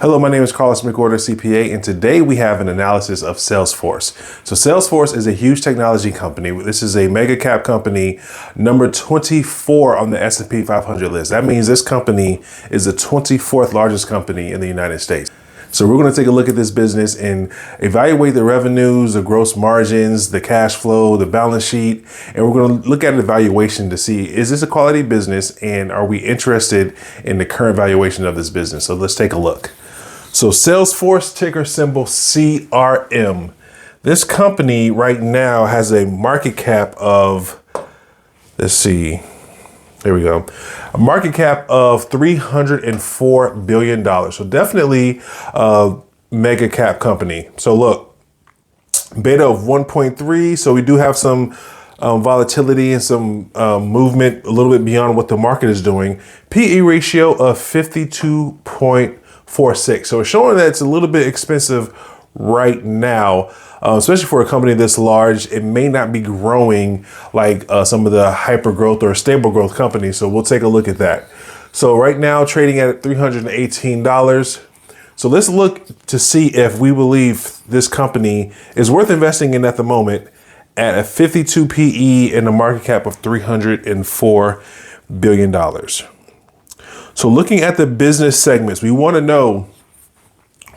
Hello, my name is Carlos McWhorter, CPA, and today we have an analysis of Salesforce. So Salesforce is a huge technology company. This is a mega cap company, number 24 on the S&P 500 list. That means this company is the 24th largest company in the United States. So we're going to take a look at this business and evaluate the revenues, the gross margins, the cash flow, the balance sheet, and we're going to look at the valuation to see, is this a quality business and are we interested in the current valuation of this business? So let's take a look. So Salesforce, ticker symbol CRM. This company right now has a market cap of, let's see, there we go. A market cap of $304 billion. So definitely a mega cap company. So look, beta of 1.3. So we do have some volatility and some movement a little bit beyond what the market is doing. PE ratio of 52.46. So it's showing that it's a little bit expensive right now. Especially for a company this large, it may not be growing like some of the hyper growth or stable growth companies. So we'll take a look at that. So right now trading at $318. So let's look to see if we believe this company is worth investing in at the moment at a 52 PE and a market cap of $304 billion. So looking at the business segments, we want to know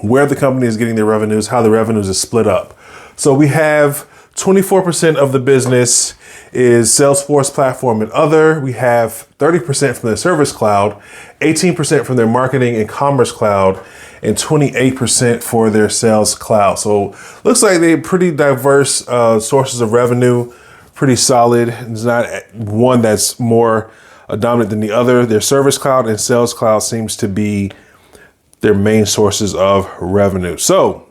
where the company is getting their revenues, how the revenues is split up. So we have 24% of the business is Salesforce platform and other. We have 30% from their service cloud, 18% from their marketing and commerce cloud, and 28% for their sales cloud. So looks like they're pretty diverse sources of revenue, pretty solid. It's not one that's more dominant than the other. Their service cloud and sales cloud seems to be their main sources of revenue. So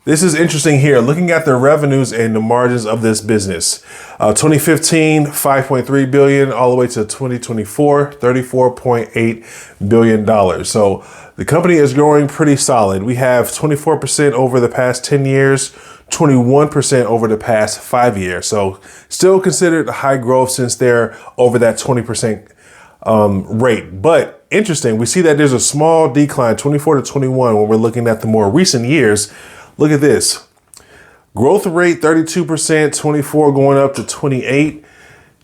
this is interesting here, looking at the revenues and the margins of this business. 2015, $5.3 billion, all the way to 2024, $34.8 billion. So the company is growing pretty solid. We have 24% over the past 10 years, 21% over the past 5 years. So still considered high growth since they're over that 20% rate. But interesting, we see that there's a small decline, 24 to 21, when we're looking at the more recent years. Look at this. Growth rate, 32%, 24 going up to 28.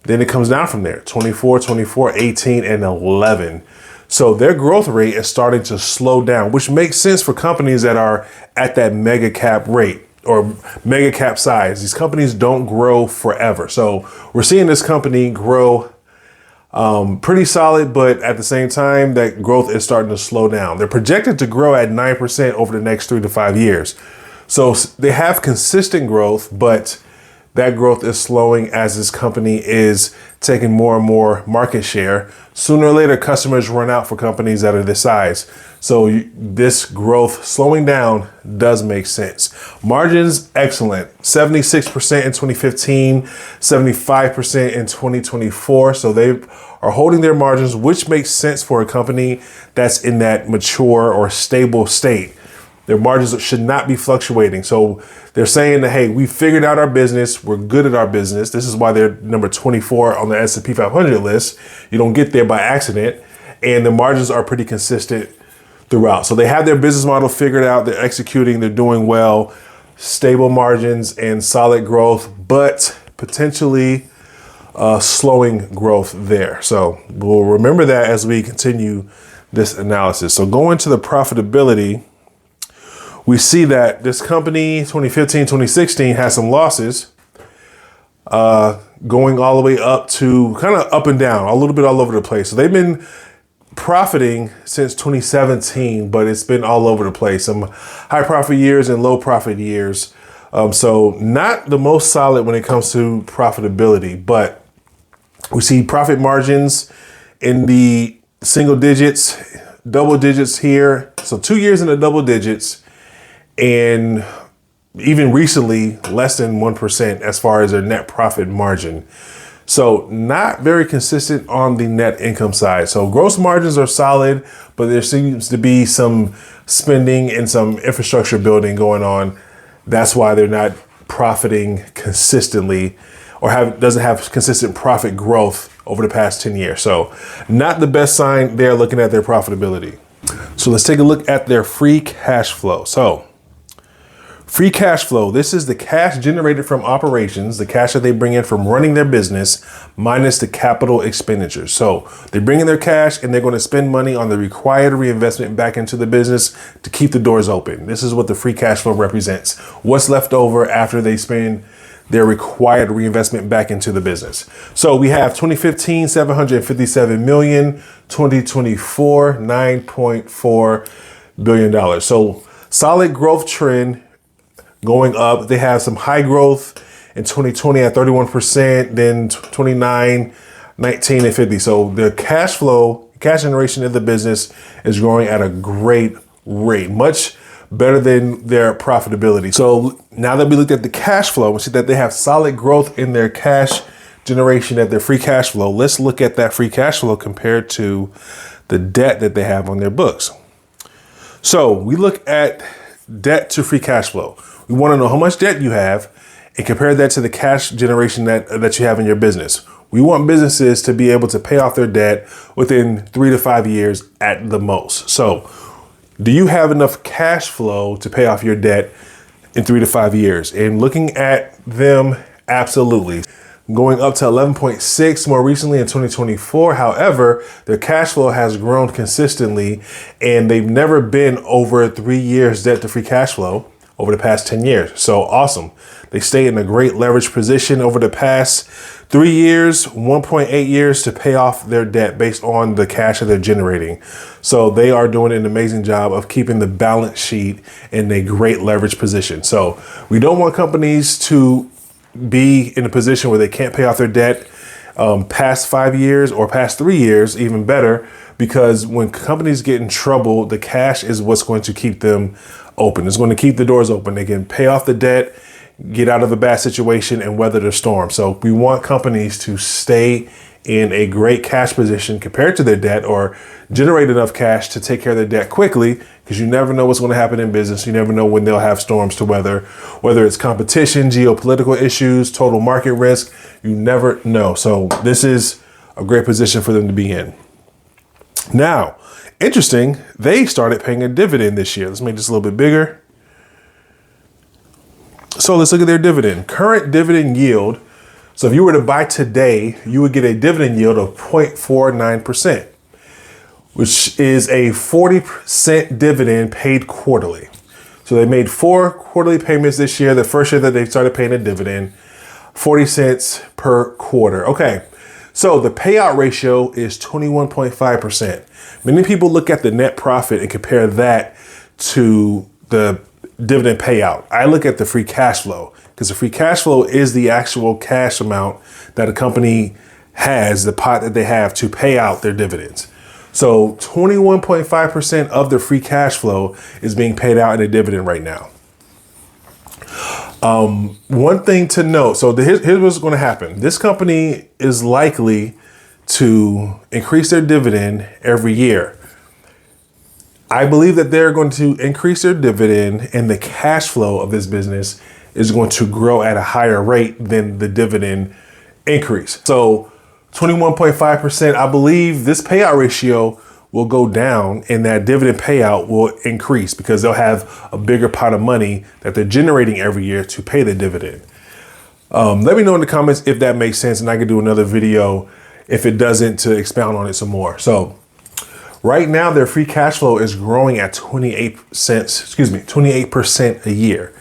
Then it comes down from there, 24, 24, 18, and 11. So their growth rate is starting to slow down, which makes sense for companies that are at that mega cap rate or mega cap size. These companies don't grow forever. So we're seeing this company grow pretty solid, but at the same time, that growth is starting to slow down. They're projected to grow at 9% over the next 3 to 5 years. So they have consistent growth, but that growth is slowing as this company is taking more and more market share. Sooner or later, customers run out for companies that are this size. So this growth slowing down does make sense. Margins, excellent. 76% in 2015, 75% in 2024. So they are holding their margins, which makes sense for a company that's in that mature or stable state. Their margins should not be fluctuating. So they're saying that, hey, we figured out our business. We're good at our business. This is why they're number 24 on the S&P 500 list. You don't get there by accident. And the margins are pretty consistent throughout. So they have their business model figured out. They're executing. They're doing well. Stable margins and solid growth, but potentially slowing growth there. So we'll remember that as we continue this analysis. So going to the profitability, we see that this company, 2015, 2016, has some losses going all the way up to kind of up and down, a little bit all over the place. So they've been profiting since 2017, but it's been all over the place. Some high profit years and low profit years. So not the most solid when it comes to profitability, but we see profit margins in the single digits, double digits here. So 2 years in the double digits. And even recently, less than 1% as far as their net profit margin. So not very consistent on the net income side. So gross margins are solid, but there seems to be some spending and some infrastructure building going on. That's why they're not profiting consistently or doesn't have consistent profit growth over the past 10 years. So not the best sign there looking at their profitability. So let's take a look at their free cash flow. So free cash flow, this is the cash generated from operations, the cash that they bring in from running their business minus the capital expenditures. So they bring in their cash and they're going to spend money on the required reinvestment back into the business to keep the doors open. This is what the free cash flow represents. What's left over after they spend their required reinvestment back into the business. So we have 2015, $757 million, 2024, $9.4 billion. So solid growth trend going up. They have some high growth in 2020 at 31%, then 29, 19, and 50. So the cash flow, cash generation of the business is growing at a great rate, much better than their profitability. So now that we looked at the cash flow, we see that they have solid growth in their cash generation at their free cash flow. Let's look at that free cash flow compared to the debt that they have on their books. So we look at debt to free cash flow. We want to know how much debt you have and compare that to the cash generation that you have in your business. We want businesses to be able to pay off their debt within 3 to 5 years at the most. So do you have enough cash flow to pay off your debt in 3 to 5 years? And looking at them, absolutely. Going up to 11.6 more recently in 2024. However, their cash flow has grown consistently and they've never been over 3 years debt to free cash flow over the past 10 years. So awesome. They stay in a great leverage position over the past 3 years, 1.8 years to pay off their debt based on the cash that they're generating. So they are doing an amazing job of keeping the balance sheet in a great leverage position. So we don't want companies to be in a position where they can't pay off their debt past 5 years or past 3 years, even better, because when companies get in trouble, the cash is what's going to keep them open. It's going to keep the doors open. They can pay off the debt, get out of a bad situation, and weather the storm. So we want companies to stay in a great cash position compared to their debt, or generate enough cash to take care of their debt quickly, because you never know what's going to happen in business. You never know when they'll have storms to weather, whether it's competition, geopolitical issues, total market risk. You never know. So this is a great position for them to be in. Now, interesting, they started paying a dividend this year. Let's make this a little bit bigger. So let's look at their dividend. Current dividend yield. So if you were to buy today, you would get a dividend yield of 0.49%, which is a 40% dividend paid quarterly. So they made 4 quarterly payments this year. The first year that they started paying a dividend, 40 cents per quarter. Okay. So the payout ratio is 21.5%. Many people look at the net profit and compare that to the dividend payout. I look at the free cash flow, because the free cash flow is the actual cash amount that a company has, the pot that they have to pay out their dividends. So 21.5% of the free cash flow is being paid out in a dividend right now. One thing to note, so here's what's going to happen. This company is likely to increase their dividend every year. I believe that they're going to increase their dividend, and the cash flow of this business is going to grow at a higher rate than the dividend increase. So 21.5%, I believe this payout ratio will go down and that dividend payout will increase, because they'll have a bigger pot of money that they're generating every year to pay the dividend. Let me know in the comments if that makes sense, and I can do another video if it doesn't, to expound on it some more. So right now their free cash flow is growing at 28% a year.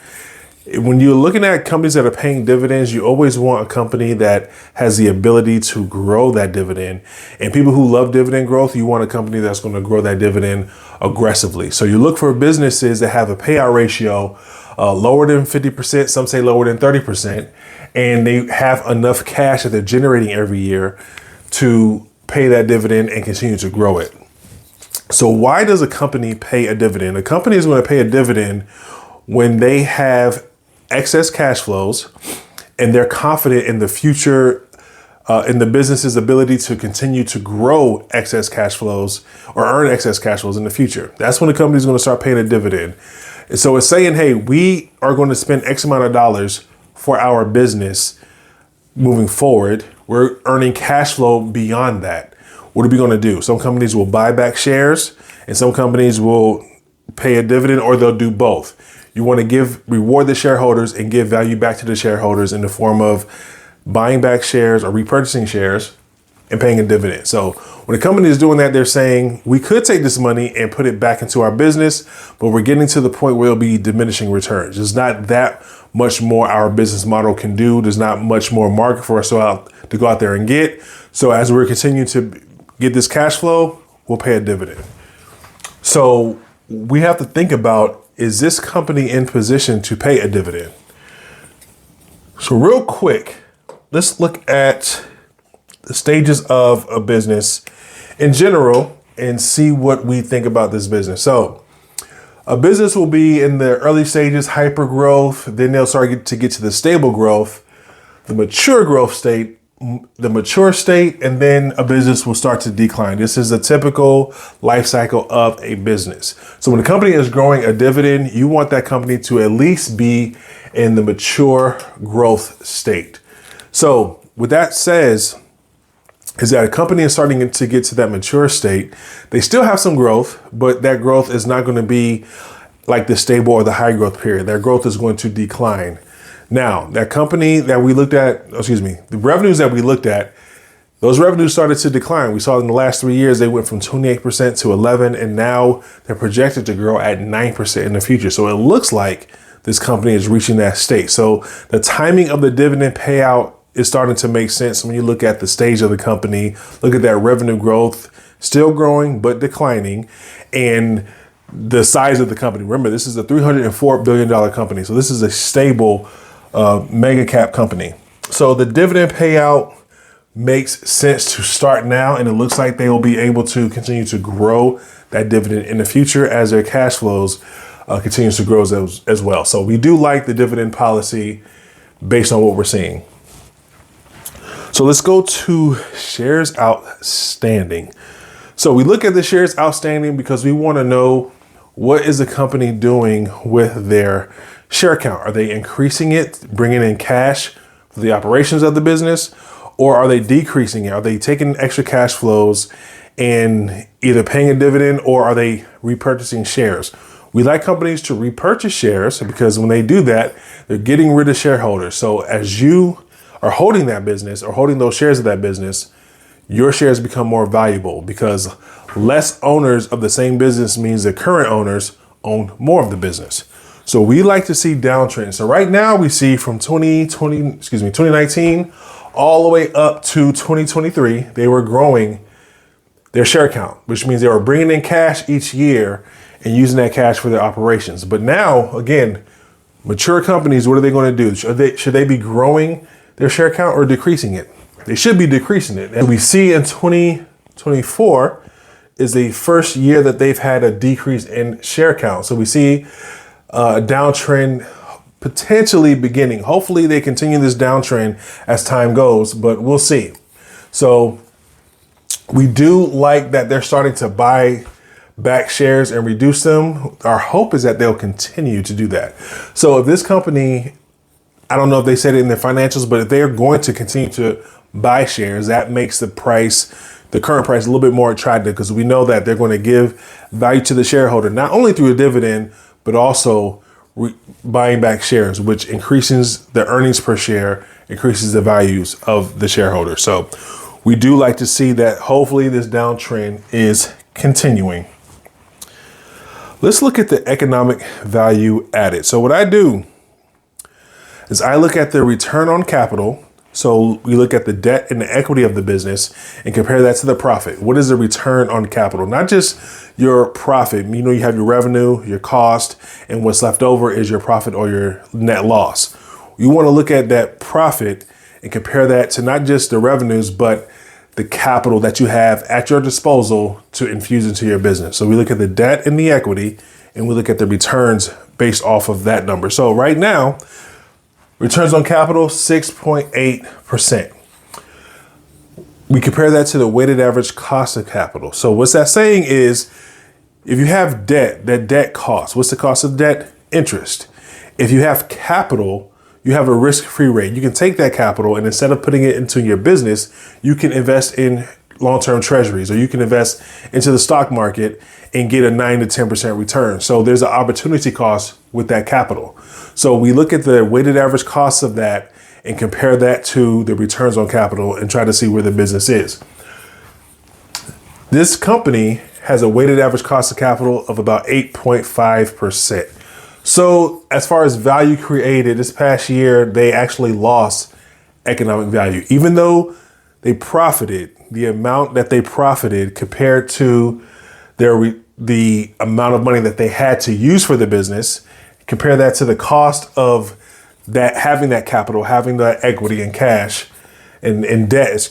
When you're looking at companies that are paying dividends, you always want a company that has the ability to grow that dividend. And people who love dividend growth, you want a company that's going to grow that dividend aggressively. So you look for businesses that have a payout ratio lower than 50%, some say lower than 30%, and they have enough cash that they're generating every year to pay that dividend and continue to grow it. So why does a company pay a dividend? A company is going to pay a dividend when they have excess cash flows and they're confident in the future, in the business's ability to continue to grow excess cash flows or earn excess cash flows in the future. That's when the company is going to start paying a dividend. And so it's saying, hey, we are going to spend X amount of dollars for our business moving forward. We're earning cash flow beyond that. What are we going to do? Some companies will buy back shares And some companies will pay a dividend or they'll do both. You want to reward the shareholders and give value back to the shareholders in the form of buying back shares or repurchasing shares and paying a dividend. So when a company is doing that, they're saying we could take this money and put it back into our business, but we're getting to the point where it'll be diminishing returns. There's not that much more our business model can do. There's not much more market for us to go out there and get. So as we're continuing to get this cash flow, we'll pay a dividend. So we have to think about, is this company in position to pay a dividend? So real quick, let's look at the stages of a business in general and see what we think about this business. So a business will be in the early stages, hyper growth, then they'll start to get to the stable growth, the mature growth state, the mature state, and then a business will start to decline. This is a typical life cycle of a business. So when a company is growing a dividend, you want that company to at least be in the mature growth state. So what that says is that a company is starting to get to that mature state. They still have some growth, but that growth is not going to be like the stable or the high growth period. Their growth is going to decline. Now, that company that we looked at, the revenues that we looked at, those revenues started to decline. We saw in the last 3 years, they went from 28% to 11, and now they're projected to grow at 9% in the future. So it looks like this company is reaching that state. So the timing of the dividend payout is starting to make sense when you look at the stage of the company, look at that revenue growth, still growing, but declining, and the size of the company. Remember, this is a $304 billion company. So this is a stable mega cap company. So the dividend payout makes sense to start now, and it looks like they will be able to continue to grow that dividend in the future as their cash flows continues to grow as well. So we do like the dividend policy based on what we're seeing. So let's go to shares outstanding. So we look at the shares outstanding because we want to know, what is the company doing with their share count? Are they increasing it, bringing in cash for the operations of the business, or are they decreasing it? Are they taking extra cash flows and either paying a dividend, or are they repurchasing shares? We like companies to repurchase shares because when they do that, they're getting rid of shareholders. So as you are holding that business or holding those shares of that business, your shares become more valuable because less owners of the same business means the current owners own more of the business. So we like to see downtrends. So right now we see from 2019 all the way up to 2023, they were growing their share count, which means they were bringing in cash each year and using that cash for their operations. But now, again, mature companies, what are they going to do? Should they be growing their share count or decreasing it? They should be decreasing it. And we see in 2024 is the first year that they've had a decrease in share count. So we see a downtrend potentially beginning. Hopefully they continue this downtrend as time goes, but we'll see. So we do like that they're starting to buy back shares and reduce them. Our hope is that they'll continue to do that. So if this company, I don't know if they said it in their financials, but if they're going to continue to buy shares, that makes the current price a little bit more attractive because we know that they're going to give value to the shareholder, not only through a dividend, but also buying back shares, which increases the earnings per share, increases the values of the shareholder. So we do like to see that hopefully this downtrend is continuing. Let's look at the economic value added. So what I do is I look at the return on capital. So we look at the debt and the equity of the business and compare that to the profit. What is the return on capital? Not just your profit. You know, you have your revenue, your cost, and what's left over is your profit or your net loss. You want to look at that profit and compare that to not just the revenues, but the capital that you have at your disposal to infuse into your business. So we look at the debt and the equity, and we look at the returns based off of that number. So right now, returns on capital, 6.8%. We compare that to the weighted average cost of capital. So what's that saying is, if you have debt, that debt costs. What's the cost of debt? Interest. If you have capital, you have a risk-free rate. You can take that capital and instead of putting it into your business, you can invest in long-term treasuries, or you can invest into the stock market and get a 9 to 10% return. So there's an opportunity cost with that capital. So we look at the weighted average cost of that and compare that to the returns on capital and try to see where the business is. This company has a weighted average cost of capital of about 8.5%. So as far as value created this past year, they actually lost economic value. Even though they profited, the amount that they profited compared to the amount of money that they had to use for the business, compare that to the cost of that, having that capital, having that equity and cash and debt,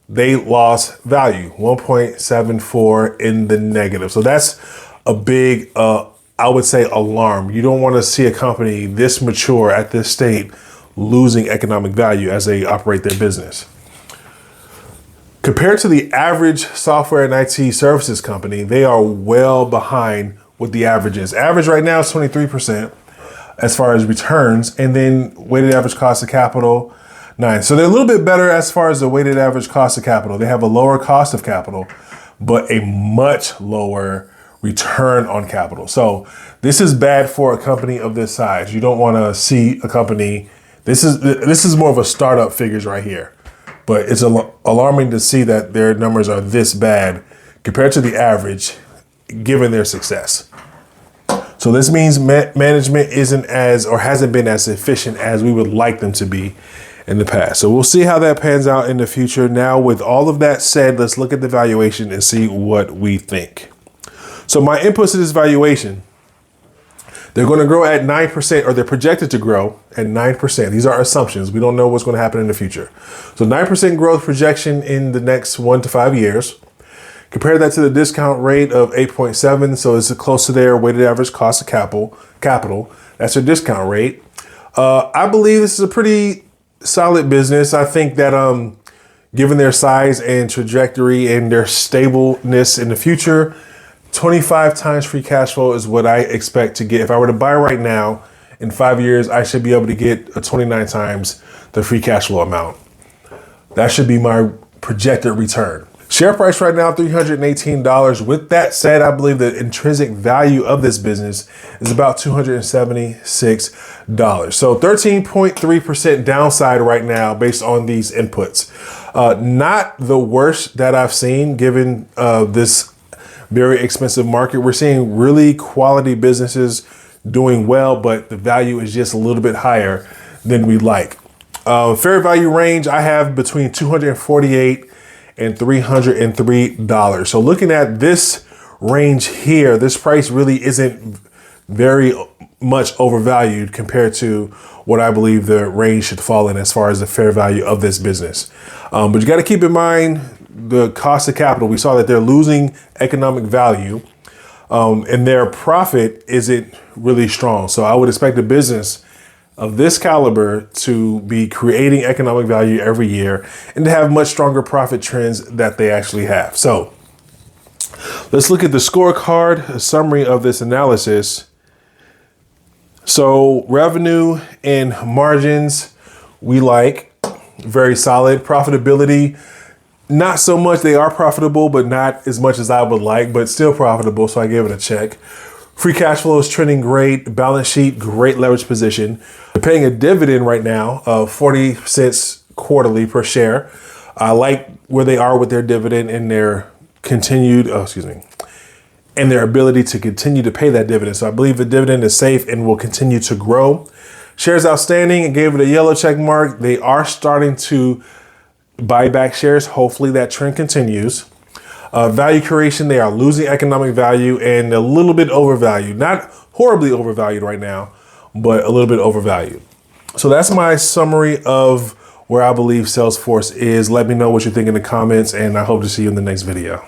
they lost value, 1.74 in the negative. So that's a big, I would say, alarm. You don't want to see a company this mature at this state losing economic value as they operate their business. Compared to the average software and IT services company, they are well behind what the average is. Average right now is 23% as far as returns, and then weighted average cost of capital, 9. So they're a little bit better as far as the weighted average cost of capital. They have a lower cost of capital, but a much lower return on capital. So this is bad for a company of this size. You don't want to see a company. This is more of a startup figures right here, but it's alarming to see that their numbers are this bad compared to the average, given their success. So this means management isn't as, or hasn't been as efficient as we would like them to be in the past. So we'll see how that pans out in the future. Now, with all of that said, let's look at the valuation and see what we think. So my inputs to this valuation, they're going to grow at 9%, or they're projected to grow at 9%. These are assumptions. We don't know what's going to happen in the future. So 9% growth projection in the next 1 to 5 years. Compare that to the discount rate of 8.7. So it's close to their weighted average cost of capital. That's their discount rate. I believe this is a pretty solid business. I think that given their size and trajectory and their stableness in the future, 25 times free cash flow is what I expect to get. If I were to buy right now, in 5 years, I should be able to get a 29 times the free cash flow amount. That should be my projected return. Share price right now, $318. With that said, I believe the intrinsic value of this business is about $276. So 13.3% downside right now based on these inputs. Not the worst that I've seen given this very expensive market. We're seeing really quality businesses doing well, but the value is just a little bit higher than we like. Fair value range, I have between $248 and $303. So looking at this range here, this price really isn't very much overvalued compared to what I believe the range should fall in as far as the fair value of this business. But you got to keep in mind the cost of capital. We saw that they're losing economic value, and their profit isn't really strong. So I would expect a business of this caliber to be creating economic value every year and to have much stronger profit trends that they actually have. So let's look at the scorecard, a summary of this analysis. So revenue and margins, we like, very solid. Profitability, not so much. They are profitable, but not as much as I would like, but still profitable. So I gave it a check. Free cash flow is trending great. Balance sheet, great leverage position. They're paying a dividend right now of 40 cents quarterly per share. I like where they are with their dividend and their and their ability to continue to pay that dividend. So I believe the dividend is safe and will continue to grow. Shares outstanding, and gave it a yellow check mark. They are starting to buy back shares. Hopefully that trend continues. Value creation, they are losing economic value and a little bit overvalued. Not horribly overvalued right now, but a little bit overvalued. So that's my summary of where I believe Salesforce is. Let me know what you think in the comments, and I hope to see you in the next video.